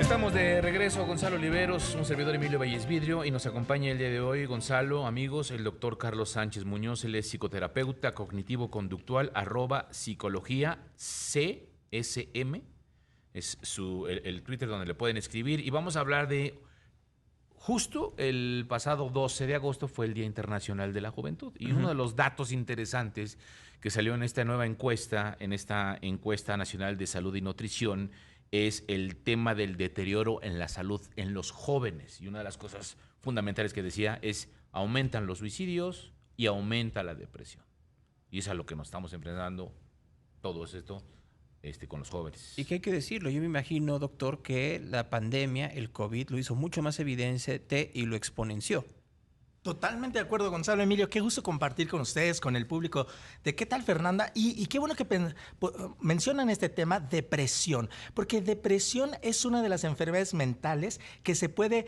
Estamos de regreso, Gonzalo Oliveros, un servidor Emilio Valles Vidrio, y nos acompaña el día de hoy, Gonzalo, amigos, el doctor Carlos Sánchez Muñoz. Él es psicoterapeuta cognitivo-conductual, @psicología CSM, es el Twitter donde le pueden escribir, y vamos a hablar de, justo el pasado 12 de agosto fue el Día Internacional de la Juventud, y uno de los datos interesantes que salió en esta nueva encuesta, en esta encuesta nacional de salud y nutrición, es el tema del deterioro en la salud en los jóvenes. Y una de las cosas fundamentales que decía es: aumentan los suicidios y aumenta la depresión. Y es a lo que nos estamos enfrentando todo esto con los jóvenes. Y que hay que decirlo, yo me imagino, doctor, que la pandemia, el COVID, lo hizo mucho más evidente y lo exponenció. Totalmente de acuerdo, Gonzalo. Emilio, qué gusto compartir con ustedes, con el público. ¿De qué tal, Fernanda? Y qué bueno que mencionan este tema, depresión, porque depresión es una de las enfermedades mentales que se puede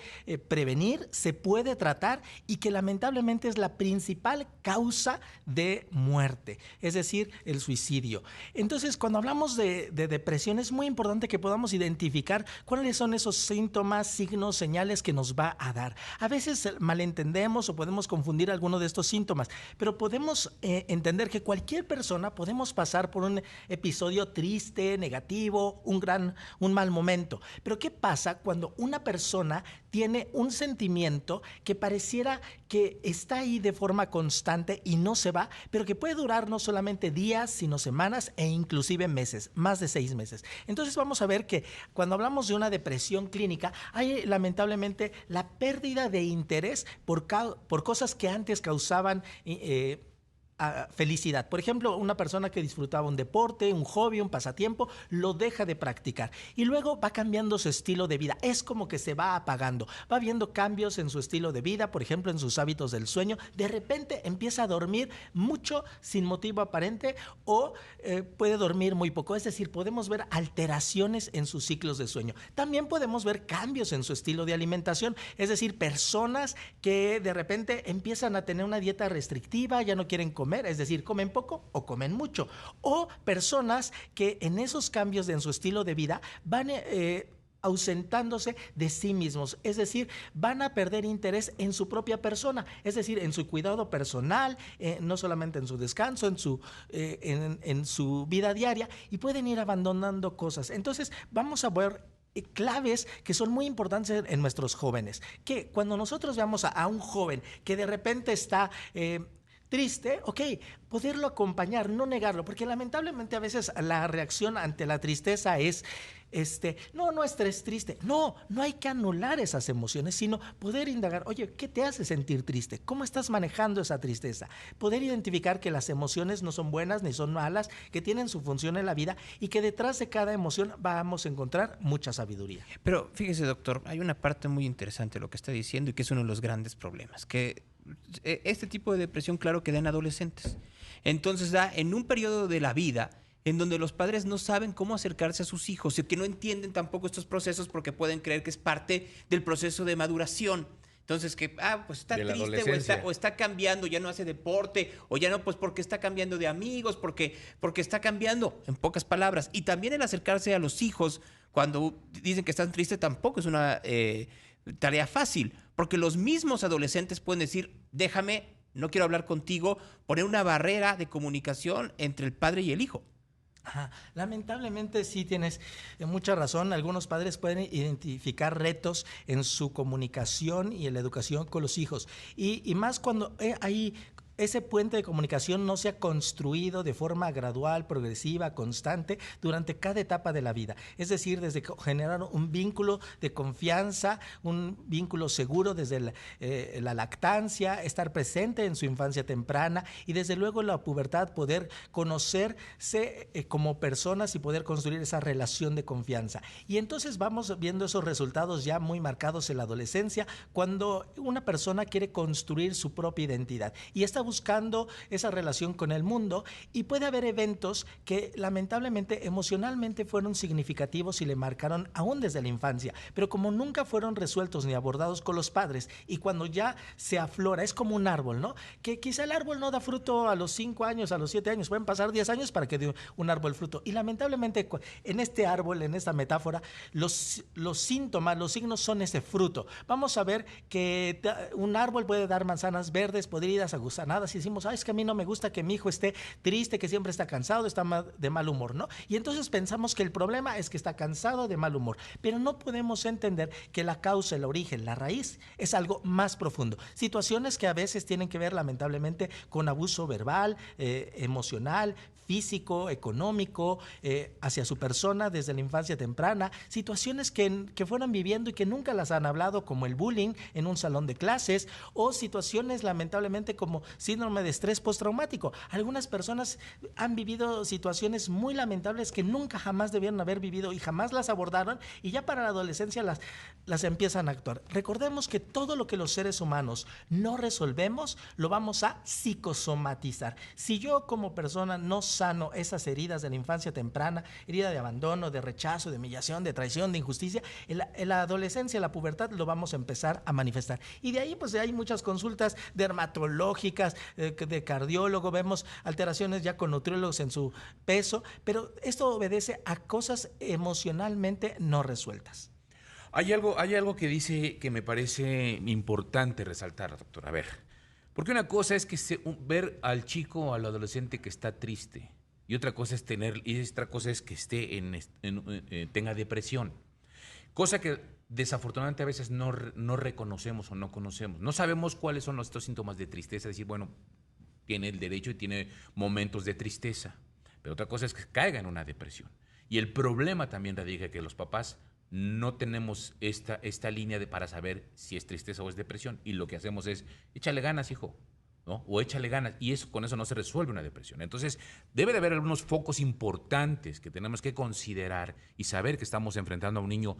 prevenir, se puede tratar, y que lamentablemente es la principal causa de muerte, es decir, el suicidio. Entonces, cuando hablamos de depresión, es muy importante que podamos identificar cuáles son esos síntomas, signos, señales que nos va a dar. A veces malentendemos o podemos confundir alguno de estos síntomas, pero podemos entender que cualquier persona podemos pasar por un episodio triste, negativo, un mal momento. Pero ¿qué pasa cuando una persona tiene un sentimiento que pareciera que está ahí de forma constante y no se va, pero que puede durar no solamente días, sino semanas e inclusive meses, más de 6 meses? Entonces vamos a ver que cuando hablamos de una depresión clínica, hay lamentablemente la pérdida de interés por cosas que antes causaban felicidad. Por ejemplo, una persona que disfrutaba un deporte, un hobby, un pasatiempo, lo deja de practicar y luego va cambiando su estilo de vida. Es como que se va apagando, va viendo cambios en su estilo de vida, por ejemplo, en sus hábitos del sueño. De repente empieza a dormir mucho sin motivo aparente, o puede dormir muy poco. Es decir, podemos ver alteraciones en sus ciclos de sueño. También podemos ver cambios en su estilo de alimentación, es decir, personas que de repente empiezan a tener una dieta restrictiva, ya no quieren comer, es decir, comen poco o comen mucho, o personas que en esos cambios en su estilo de vida van ausentándose de sí mismos, es decir, van a perder interés en su propia persona, es decir, en su cuidado personal, no solamente en su descanso, en su vida diaria, y pueden ir abandonando cosas. Entonces vamos a ver claves que son muy importantes en nuestros jóvenes, que cuando nosotros veamos a un joven que de repente está triste, ok, poderlo acompañar, no negarlo, porque lamentablemente a veces la reacción ante la tristeza es, no estés triste. No hay que anular esas emociones, sino poder indagar, oye, ¿qué te hace sentir triste? ¿Cómo estás manejando esa tristeza? Poder identificar que las emociones no son buenas ni son malas, que tienen su función en la vida y que detrás de cada emoción vamos a encontrar mucha sabiduría. Pero fíjese, doctor, hay una parte muy interesante de lo que está diciendo y que es uno de los grandes problemas, que este tipo de depresión, claro, que da en adolescentes. Entonces da en un periodo de la vida en donde los padres no saben cómo acercarse a sus hijos y que no entienden tampoco estos procesos porque pueden creer que es parte del proceso de maduración. Entonces que, pues está triste o está cambiando, ya no hace deporte, o ya no, pues porque está cambiando de amigos, porque está cambiando, en pocas palabras. Y también el acercarse a los hijos cuando dicen que están tristes tampoco es una tarea fácil, porque los mismos adolescentes pueden decir, déjame, no quiero hablar contigo, poner una barrera de comunicación entre el padre y el hijo. Lamentablemente sí tienes mucha razón. Algunos padres pueden identificar retos en su comunicación y en la educación con los hijos, y más cuando hay ese puente de comunicación no se ha construido de forma gradual, progresiva, constante durante cada etapa de la vida. Es decir, desde generar un vínculo de confianza, un vínculo seguro desde la lactancia, estar presente en su infancia temprana, y desde luego en la pubertad poder conocerse como personas y poder construir esa relación de confianza. Y entonces vamos viendo esos resultados ya muy marcados en la adolescencia, cuando una persona quiere construir su propia identidad y está buscando esa relación con el mundo y puede haber eventos que lamentablemente emocionalmente fueron significativos y le marcaron aún desde la infancia, pero como nunca fueron resueltos ni abordados con los padres y cuando ya se aflora, es como un árbol, ¿no? Que quizá el árbol no da fruto a los 5 años, a los 7 años, pueden pasar 10 años para que dé un árbol fruto. Y lamentablemente en este árbol, en esta metáfora, los síntomas, los signos son ese fruto. Vamos a ver que un árbol puede dar manzanas verdes, podridas, aguzanadas, y decimos, ay, es que a mí no me gusta que mi hijo esté triste, que siempre está cansado, está de mal humor, ¿no? Y entonces pensamos que el problema es que está cansado, de mal humor, pero no podemos entender que la causa, el origen, la raíz es algo más profundo. Situaciones que a veces tienen que ver lamentablemente con abuso verbal, emocional, físico, económico, hacia su persona desde la infancia temprana, situaciones que fueron viviendo y que nunca las han hablado, como el bullying en un salón de clases, o situaciones lamentablemente como síndrome de estrés postraumático. Algunas personas han vivido situaciones muy lamentables que nunca jamás debieron haber vivido y jamás las abordaron, y ya para la adolescencia las empiezan a actuar. Recordemos que todo lo que los seres humanos no resolvemos lo vamos a psicosomatizar. Si yo como persona no sano esas heridas de la infancia temprana, herida de abandono, de rechazo, de humillación, de traición, de injusticia, en la adolescencia, en la pubertad, lo vamos a empezar a manifestar. Y de ahí pues hay muchas consultas dermatológicas, de cardiólogo, vemos alteraciones ya con nutriólogos en su peso, pero esto obedece a cosas emocionalmente no resueltas. Hay algo que dice que me parece importante resaltar, doctor. A ver, porque una cosa es que ver al chico o al adolescente que está triste, y otra cosa es que esté tenga depresión, cosa que desafortunadamente a veces no reconocemos o no conocemos. No sabemos cuáles son estos síntomas de tristeza, decir, bueno, tiene el derecho y tiene momentos de tristeza, pero otra cosa es que caiga en una depresión. Y el problema también radica que los papás no tenemos esta línea para saber si es tristeza o es depresión, y lo que hacemos es, échale ganas, hijo, ¿no? O échale ganas, y con eso no se resuelve una depresión. Entonces, debe de haber algunos focos importantes que tenemos que considerar y saber que estamos enfrentando a un niño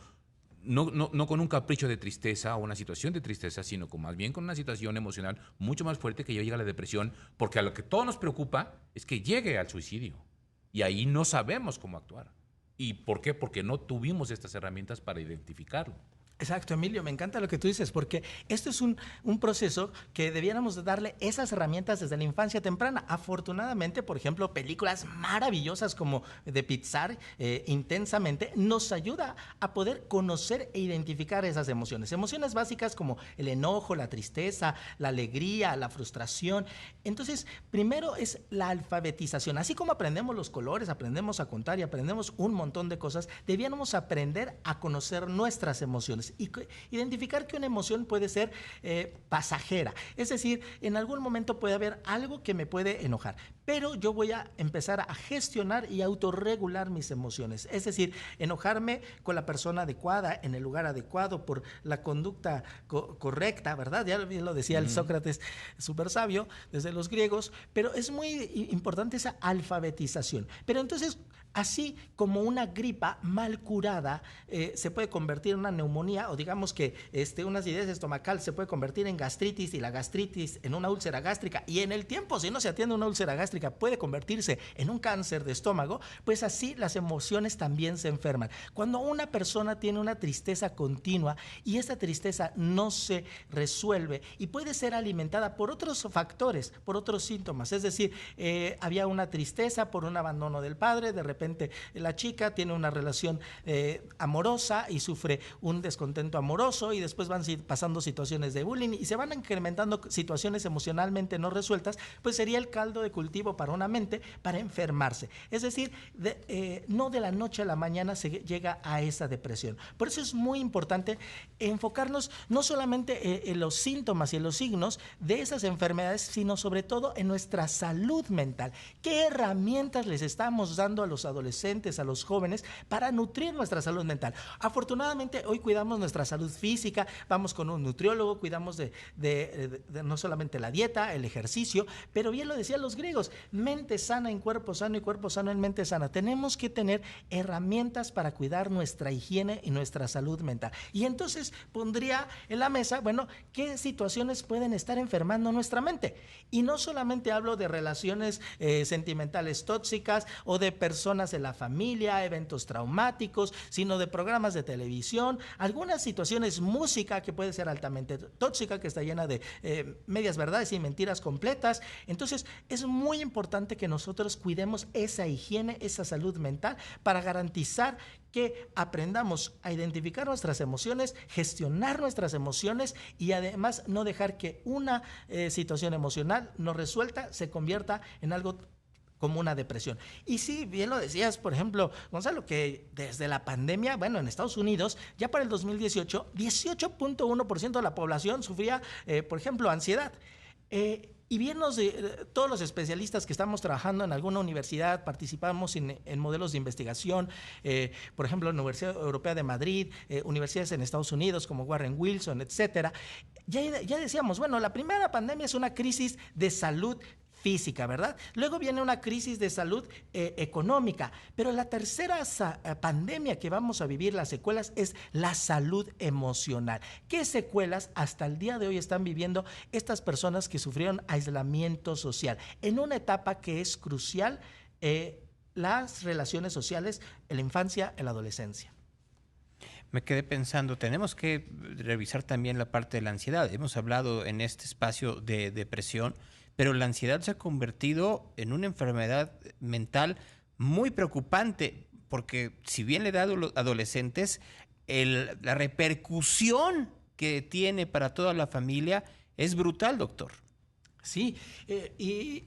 no con un capricho de tristeza o una situación de tristeza, sino más bien con una situación emocional mucho más fuerte que llega a la depresión, porque a lo que todo nos preocupa es que llegue al suicidio, y ahí no sabemos cómo actuar. ¿Y por qué? Porque no tuvimos estas herramientas para identificarlo. Exacto, Emilio, me encanta lo que tú dices, porque esto es un proceso que debiéramos de darle esas herramientas desde la infancia temprana. Afortunadamente, por ejemplo, películas maravillosas como de Pixar, Intensamente, nos ayuda a poder conocer e identificar esas emociones. Emociones básicas como el enojo, la tristeza, la alegría, la frustración. Entonces, primero es la alfabetización. Así como aprendemos los colores, aprendemos a contar y aprendemos un montón de cosas, debiéramos aprender a conocer nuestras emociones y identificar que una emoción puede ser pasajera. Es decir, en algún momento puede haber algo que me puede enojar, pero yo voy a empezar a gestionar y autorregular mis emociones. Es decir, enojarme con la persona adecuada, en el lugar adecuado, por la conducta correcta, ¿verdad? Ya lo decía el Sócrates, súper sabio, desde los griegos, pero es muy importante esa alfabetización. Pero entonces, así como una gripa mal curada se puede convertir en una neumonía, o digamos que una acidez estomacal se puede convertir en gastritis, y la gastritis en una úlcera gástrica, y en el tiempo, si no se atiende una úlcera gástrica, puede convertirse en un cáncer de estómago, pues así las emociones también se enferman. Cuando una persona tiene una tristeza continua y esa tristeza no se resuelve y puede ser alimentada por otros factores, por otros síntomas, es decir, había una tristeza por un abandono del padre, de repente la chica tiene una relación amorosa y sufre un descontento amoroso, y después van pasando situaciones de bullying y se van incrementando situaciones emocionalmente no resueltas, pues sería el caldo de cultivo para una mente para enfermarse. Es decir, no de la noche a la mañana se llega a esa depresión. Por eso es muy importante enfocarnos no solamente en los síntomas y en los signos de esas enfermedades, sino sobre todo en nuestra salud mental. ¿Qué herramientas les estamos dando a los adolescentes, a los jóvenes, para nutrir nuestra salud mental? Afortunadamente, hoy cuidamos cuidamos nuestra salud física, vamos con un nutriólogo, cuidamos de no solamente la dieta, el ejercicio, pero bien lo decían los griegos, mente sana en cuerpo sano y cuerpo sano en mente sana. Tenemos que tener herramientas para cuidar nuestra higiene y nuestra salud mental. Y entonces pondría en la mesa, bueno, ¿qué situaciones pueden estar enfermando nuestra mente? Y no solamente hablo de relaciones sentimentales tóxicas o de personas en la familia, eventos traumáticos, sino de programas de televisión, algunas situaciones, música que puede ser altamente tóxica, que está llena de medias verdades y mentiras completas. Entonces es muy importante que nosotros cuidemos esa higiene, esa salud mental, para garantizar que aprendamos a identificar nuestras emociones, gestionar nuestras emociones y además no dejar que una situación emocional no resuelta se convierta en algo como una depresión. Y sí, bien lo decías, por ejemplo, Gonzalo, que desde la pandemia, bueno, en Estados Unidos, ya para el 2018, 18.1% de la población sufría, por ejemplo, ansiedad. Y bien todos los especialistas que estamos trabajando en alguna universidad, participamos en modelos de investigación, por ejemplo, la Universidad Europea de Madrid, universidades en Estados Unidos como Warren Wilson, etcétera. Ya decíamos, bueno, la primera pandemia es una crisis de salud física, ¿verdad? Luego viene una crisis de salud económica, pero la tercera pandemia que vamos a vivir, las secuelas, es la salud emocional. ¿Qué secuelas hasta el día de hoy están viviendo estas personas que sufrieron aislamiento social? En una etapa que es crucial, las relaciones sociales en la infancia, en la adolescencia. Me quedé pensando, tenemos que revisar también la parte de la ansiedad. Hemos hablado en este espacio de depresión, pero la ansiedad se ha convertido en una enfermedad mental muy preocupante, porque si bien le da a los adolescentes, la repercusión que tiene para toda la familia es brutal, doctor. Sí, y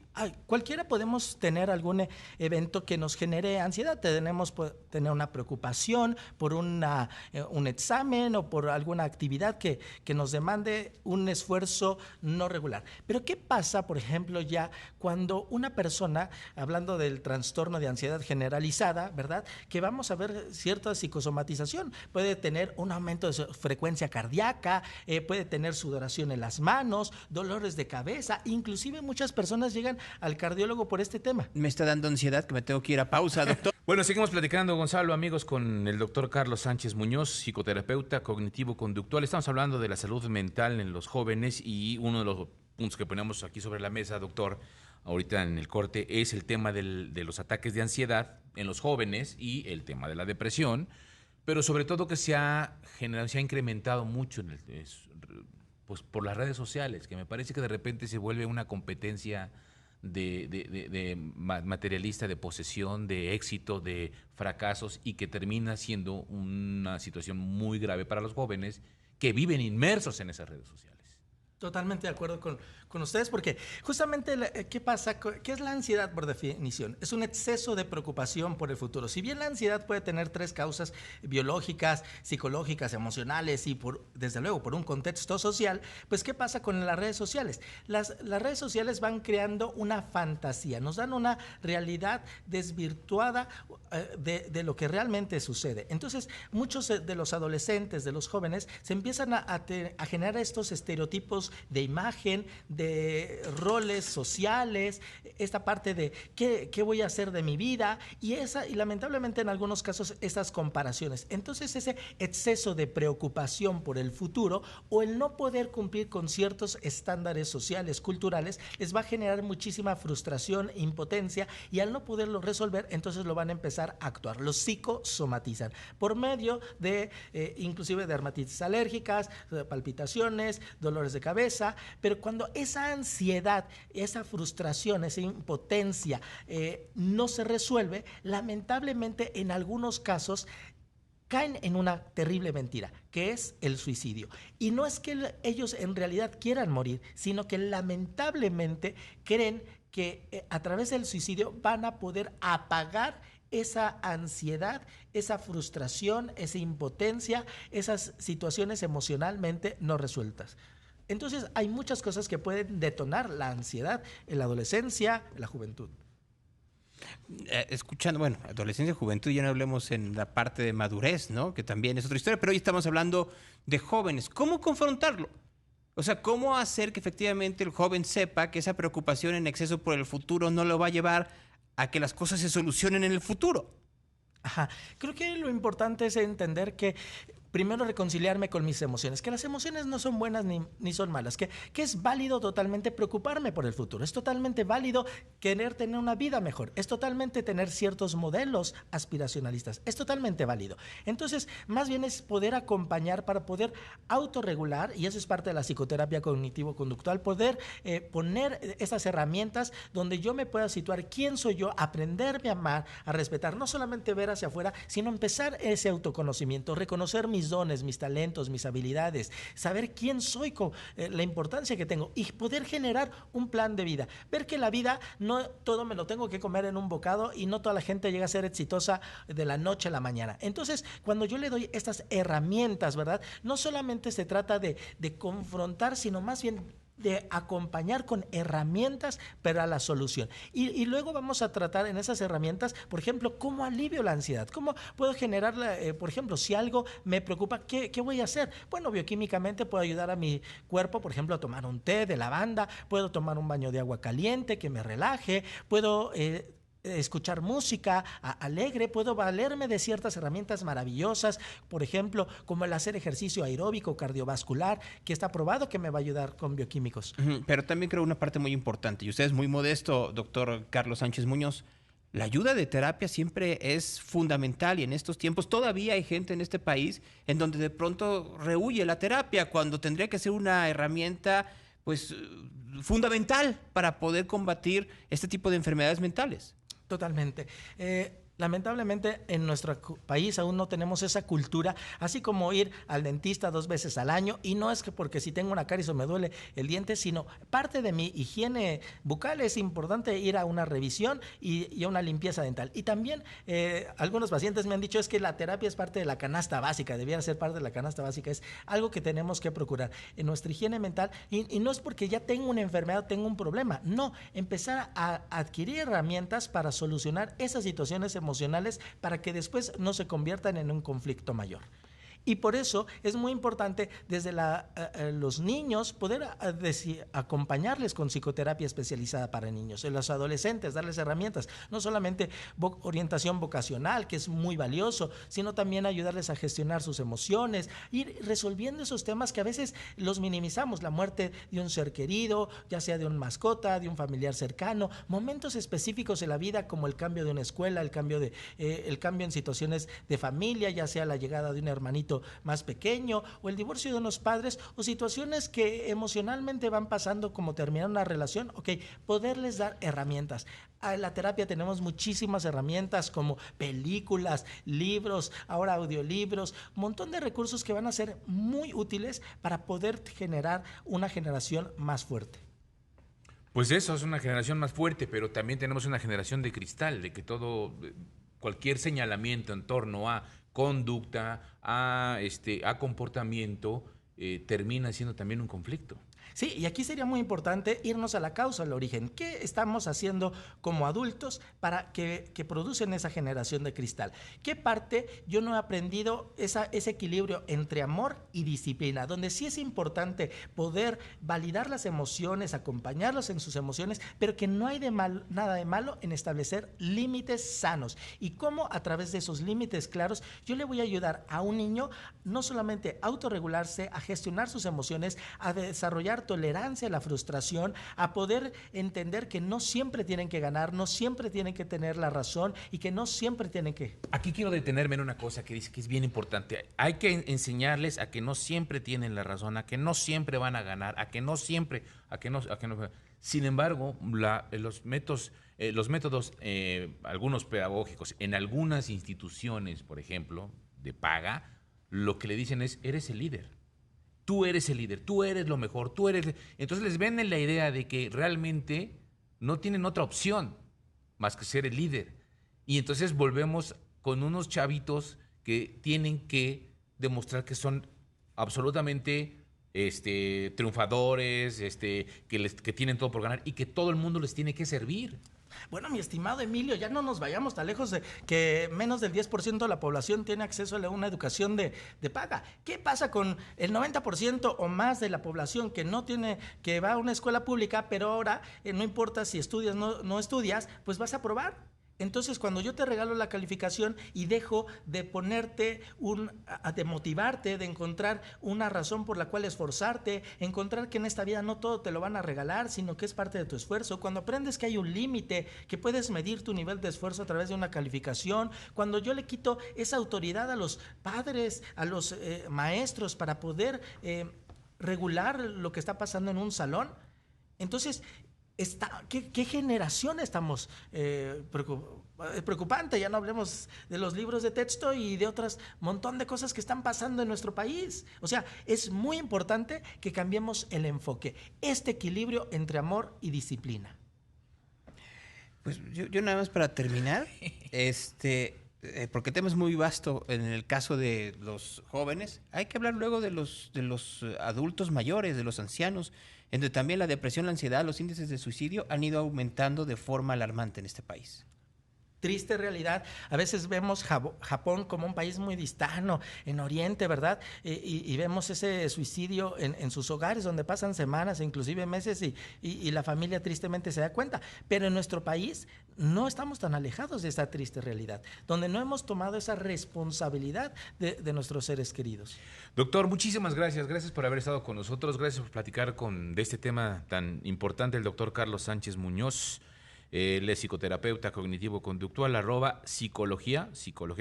cualquiera podemos tener algún evento que nos genere ansiedad. Tenemos tener una preocupación por un examen o por alguna actividad que nos demande un esfuerzo no regular. Pero ¿qué pasa, por ejemplo, ya cuando una persona, hablando del trastorno de ansiedad generalizada, ¿verdad?, que vamos a ver cierta psicosomatización, puede tener un aumento de su frecuencia cardíaca, puede tener sudoración en las manos, dolores de cabeza, inclusive muchas personas llegan al cardiólogo por este tema. Me está dando ansiedad que me tengo que ir a pausa, doctor. Bueno, seguimos platicando, Gonzalo, amigos, con el doctor Carlos Sánchez Muñoz, psicoterapeuta cognitivo-conductual. Estamos hablando de la salud mental en los jóvenes y uno de los puntos que ponemos aquí sobre la mesa, doctor, ahorita en el corte, es el tema de los ataques de ansiedad en los jóvenes y el tema de la depresión, pero sobre todo que se ha incrementado mucho pues por las redes sociales, que me parece que de repente se vuelve una competencia de materialista, de posesión, de éxito, de fracasos, y que termina siendo una situación muy grave para los jóvenes que viven inmersos en esas redes sociales. Totalmente de acuerdo con ustedes, porque justamente, ¿qué pasa? ¿Qué es la ansiedad por definición? Es un exceso de preocupación por el futuro. Si bien la ansiedad puede tener tres causas biológicas, psicológicas, emocionales y desde luego por un contexto social, pues ¿qué pasa con las redes sociales? Las redes sociales van creando una fantasía, nos dan una realidad desvirtuada de lo que realmente sucede. Entonces, muchos de los adolescentes, de los jóvenes, se empiezan a generar estos estereotipos de imagen, de roles sociales, esta parte de qué voy a hacer de mi vida y lamentablemente en algunos casos esas comparaciones. Entonces ese exceso de preocupación por el futuro o el no poder cumplir con ciertos estándares sociales, culturales, les va a generar muchísima frustración, impotencia, y al no poderlo resolver, entonces lo van a empezar a actuar. Los psicosomatizan por medio de inclusive dermatitis alérgicas, palpitaciones, dolores de cabeza, pero cuando esa ansiedad, esa frustración, esa impotencia no se resuelve, lamentablemente en algunos casos caen en una terrible mentira, que es el suicidio. Y no es que ellos en realidad quieran morir, sino que lamentablemente creen que a través del suicidio van a poder apagar esa ansiedad, esa frustración, esa impotencia, esas situaciones emocionalmente no resueltas. Entonces hay muchas cosas que pueden detonar la ansiedad en la adolescencia, en la juventud. Escuchando, bueno, adolescencia, juventud, ya no hablemos en la parte de madurez, ¿no? Que también es otra historia, pero hoy estamos hablando de jóvenes. ¿Cómo confrontarlo? O sea, ¿cómo hacer que efectivamente el joven sepa que esa preocupación en exceso por el futuro no lo va a llevar a que las cosas se solucionen en el futuro? Ajá. Creo que lo importante es entender que primero reconciliarme con mis emociones, que las emociones no son buenas ni son malas, que es válido totalmente preocuparme por el futuro, es totalmente válido querer tener una vida mejor, es totalmente tener ciertos modelos aspiracionalistas, es totalmente válido. Entonces, más bien es poder acompañar para poder autorregular, y eso es parte de la psicoterapia cognitivo-conductual, poder poner esas herramientas donde yo me pueda situar quién soy yo, aprenderme a amar, a respetar, no solamente ver hacia afuera, sino empezar ese autoconocimiento, reconocer mis dones, mis talentos, mis habilidades, saber quién soy, con la importancia que tengo y poder generar un plan de vida. Ver que la vida no todo me lo tengo que comer en un bocado y no toda la gente llega a ser exitosa de la noche a la mañana. Entonces, cuando yo le doy estas herramientas, ¿verdad? No solamente se trata de confrontar, sino más bien de acompañar con herramientas para la solución. Y luego vamos a tratar en esas herramientas, por ejemplo, cómo alivio la ansiedad, cómo puedo generarla, por ejemplo, si algo me preocupa, ¿qué voy a hacer? Bueno, bioquímicamente puedo ayudar a mi cuerpo, por ejemplo, a tomar un té de lavanda, puedo tomar un baño de agua caliente que me relaje, puedo escuchar música alegre, puedo valerme de ciertas herramientas maravillosas, por ejemplo, como el hacer ejercicio aeróbico cardiovascular, que está probado que me va a ayudar con bioquímicos. Pero también creo una parte muy importante, y usted es muy modesto, doctor Carlos Sánchez Muñoz. La ayuda de terapia siempre es fundamental y en estos tiempos todavía hay gente en este país en donde de pronto rehúye la terapia cuando tendría que ser una herramienta pues fundamental para poder combatir este tipo de enfermedades mentales. Totalmente. Lamentablemente en nuestro país aún no tenemos esa cultura, así como ir al dentista 2 veces al año, y no es que porque si tengo una caries o me duele el diente, sino parte de mi higiene bucal es importante ir a una revisión y a una limpieza dental. Y también algunos pacientes me han dicho es que la terapia es parte de la canasta básica, debiera ser parte de la canasta básica, es algo que tenemos que procurar en nuestra higiene mental, y no es porque ya tengo una enfermedad o tengo un problema, no, empezar a adquirir herramientas para solucionar esas situaciones emocionales para que después no se conviertan en un conflicto mayor. Y por eso es muy importante desde los niños poder acompañarles con psicoterapia especializada para niños, en los adolescentes, darles herramientas, no solamente orientación vocacional, que es muy valioso, sino también ayudarles a gestionar sus emociones, ir resolviendo esos temas que a veces los minimizamos, la muerte de un ser querido, ya sea de una mascota, de un familiar cercano, momentos específicos en la vida como el cambio de una escuela, el cambio en situaciones de familia, ya sea la llegada de un hermanito más pequeño o el divorcio de unos padres o situaciones que emocionalmente van pasando como terminar una relación, poderles dar herramientas. En la terapia tenemos muchísimas herramientas como películas, libros, ahora audiolibros, un montón de recursos que van a ser muy útiles para poder generar una generación más fuerte. Pues eso es una generación más fuerte, pero también tenemos una generación de cristal, de que cualquier señalamiento en torno a conducta, a comportamiento, termina siendo también un conflicto. Sí, y aquí sería muy importante irnos a la causa, al origen. ¿Qué estamos haciendo como adultos para que producen esa generación de cristal? ¿Qué parte yo no he aprendido ese equilibrio entre amor y disciplina? Donde sí es importante poder validar las emociones, acompañarlos en sus emociones, pero que no hay nada de malo en establecer límites sanos. Y cómo a través de esos límites claros yo le voy a ayudar a un niño no solamente a autorregularse, a gestionar sus emociones, a desarrollar tolerancia a la frustración, a poder entender que no siempre tienen que ganar, no siempre tienen que tener la razón y que no siempre tienen que... Aquí quiero detenerme en una cosa que dice que es bien importante. Hay que enseñarles a que no siempre tienen la razón, a que no siempre van a ganar, a que no siempre, Sin embargo, los métodos, algunos pedagógicos, en algunas instituciones, por ejemplo, de paga, lo que le dicen es, eres el líder. Tú eres el líder, tú eres lo mejor, tú eres... Entonces les venden la idea de que realmente no tienen otra opción más que ser el líder. Y entonces volvemos con unos chavitos que tienen que demostrar que son absolutamente triunfadores, que tienen todo por ganar y que todo el mundo les tiene que servir. Bueno, mi estimado Emilio, ya no nos vayamos tan lejos de que menos del 10% de la población tiene acceso a una educación de paga. ¿Qué pasa con el 90% o más de la población que no tiene, que va a una escuela pública, pero ahora no importa si estudias o no estudias, pues vas a aprobar? Entonces, cuando yo te regalo la calificación y dejo de ponerte de motivarte, de encontrar una razón por la cual esforzarte, encontrar que en esta vida no todo te lo van a regalar, sino que es parte de tu esfuerzo, cuando aprendes que hay un límite, que puedes medir tu nivel de esfuerzo a través de una calificación, cuando yo le quito esa autoridad a los padres, a los maestros para poder regular lo que está pasando en un salón, entonces ¿qué generación estamos preocupante? Ya no hablemos de los libros de texto y de otras montón de cosas que están pasando en nuestro país. O sea, es muy importante que cambiemos el enfoque, este equilibrio entre amor y disciplina. Pues yo nada más para terminar, porque el tema es muy vasto en el caso de los jóvenes, hay que hablar luego de los adultos mayores, de los ancianos, en donde también la depresión, la ansiedad, los índices de suicidio han ido aumentando de forma alarmante en este país. Triste realidad. A veces vemos Japón como un país muy distano, en Oriente, ¿verdad? Y vemos ese suicidio en sus hogares, donde pasan semanas, inclusive meses, y la familia tristemente se da cuenta. Pero en nuestro país no estamos tan alejados de esa triste realidad, donde no hemos tomado esa responsabilidad de nuestros seres queridos. Doctor, muchísimas gracias. Gracias por haber estado con nosotros. Gracias por platicar de este tema tan importante, el doctor Carlos Sánchez Muñoz. Él es psicoterapeuta cognitivo-conductual, @psicología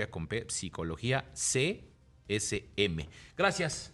con P, psicología CSM. Gracias.